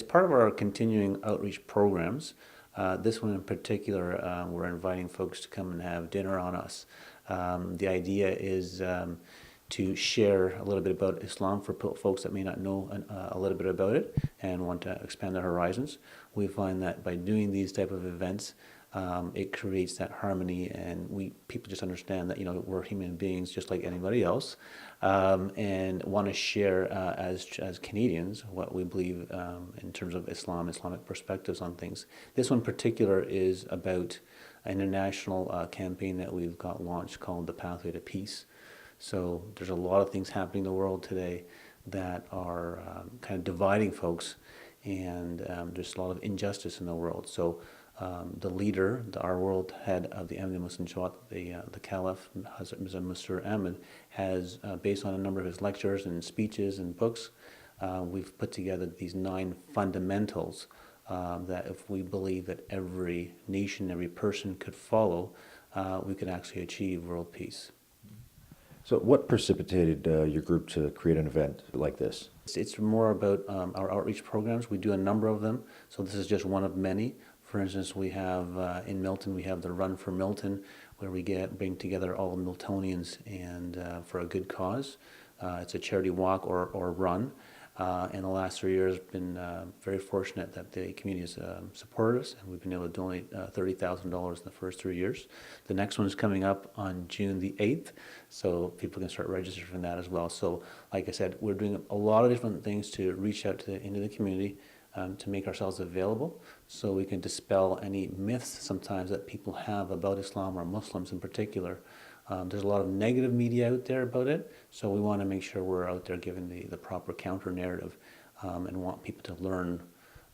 As part of our continuing outreach programs, this one in particular, we're inviting folks to come and have dinner on us. The idea is to share a little bit about Islam for folks that may not know a little bit about it and want to expand their horizons. We find that by doing these type of events, it creates that harmony, and people just understand that we're human beings just like anybody else, and want to share as Canadians what we believe in terms of Islamic perspectives on things. This one in particular is about an international campaign that we've got launched called the Pathway to Peace. So there's a lot of things happening in the world today that are kind of dividing folks, and there's a lot of injustice in the world. So the leader, our world head of the Ahmadiyya Muslim Jamaat, the Caliph, Hazrat Mirza Masroor Ahmad, has, based on a number of his lectures and speeches and books, we've put together these 9 fundamentals that if we believe that every nation, every person could follow, we could actually achieve world peace. So what precipitated your group to create an event like this? It's more about our outreach programs. We do a number of them, so this is just one of many. For instance, we have in Milton, we have the Run for Milton, where we bring together all Miltonians and for a good cause. It's a charity walk or run. In the last 3 years, been very fortunate that the community has supported us, and we've been able to donate $30,000 in the first 3 years. The next one is coming up on June the 8th, so people can start registering for that as well. So, like I said, we're doing a lot of different things to reach out into the community, to make ourselves available, so we can dispel any myths sometimes that people have about Islam or Muslims in particular. There's a lot of negative media out there about it, so we want to make sure we're out there giving the proper counter narrative, and want people to learn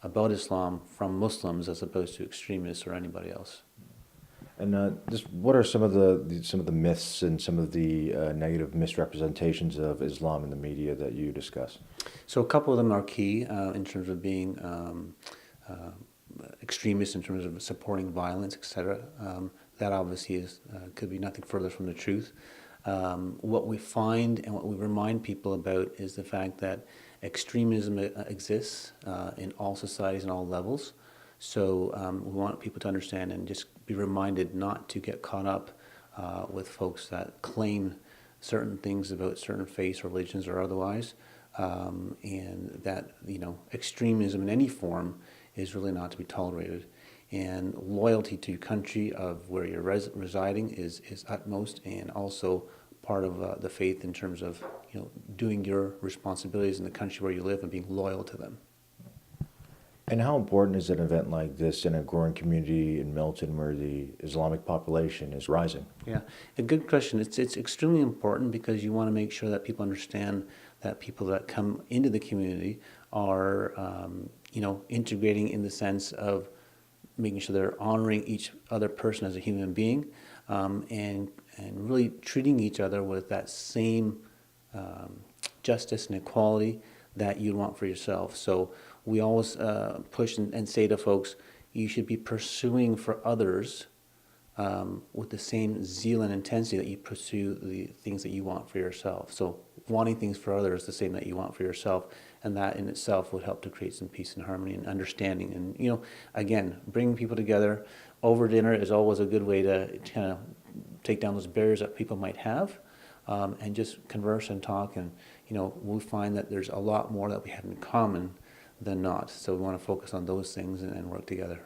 about Islam from Muslims as opposed to extremists or anybody else. And just what are some of the myths and some of the negative misrepresentations of Islam in the media that you discuss? So a couple of them are key in terms of being extremists, in terms of supporting violence, etc. That obviously could be nothing further from the truth. What we find and what we remind people about is the fact that extremism exists in all societies and all levels. So we want people to understand and just be reminded not to get caught up with folks that claim certain things about certain faiths or religions or otherwise, and that extremism in any form is really not to be tolerated. And loyalty to your country of where you're residing is utmost, and also part of the faith in terms of doing your responsibilities in the country where you live and being loyal to them. And how important is an event like this in a growing community in Milton where the Islamic population is rising? Yeah, a good question. It's extremely important because you want to make sure that people understand that people that come into the community are integrating in the sense of making sure they're honoring each other person as a human being, and really treating each other with that same justice and equality that you want for yourself. So we always push and say to folks, you should be pursuing for others with the same zeal and intensity that you pursue the things that you want for yourself. So wanting things for others the same that you want for yourself, and that in itself would help to create some peace and harmony and understanding. And again, bringing people together over dinner is always a good way to kind of take down those barriers that people might have, and just converse and talk. And we find that there's a lot more that we have in common than not. So we want to focus on those things and work together.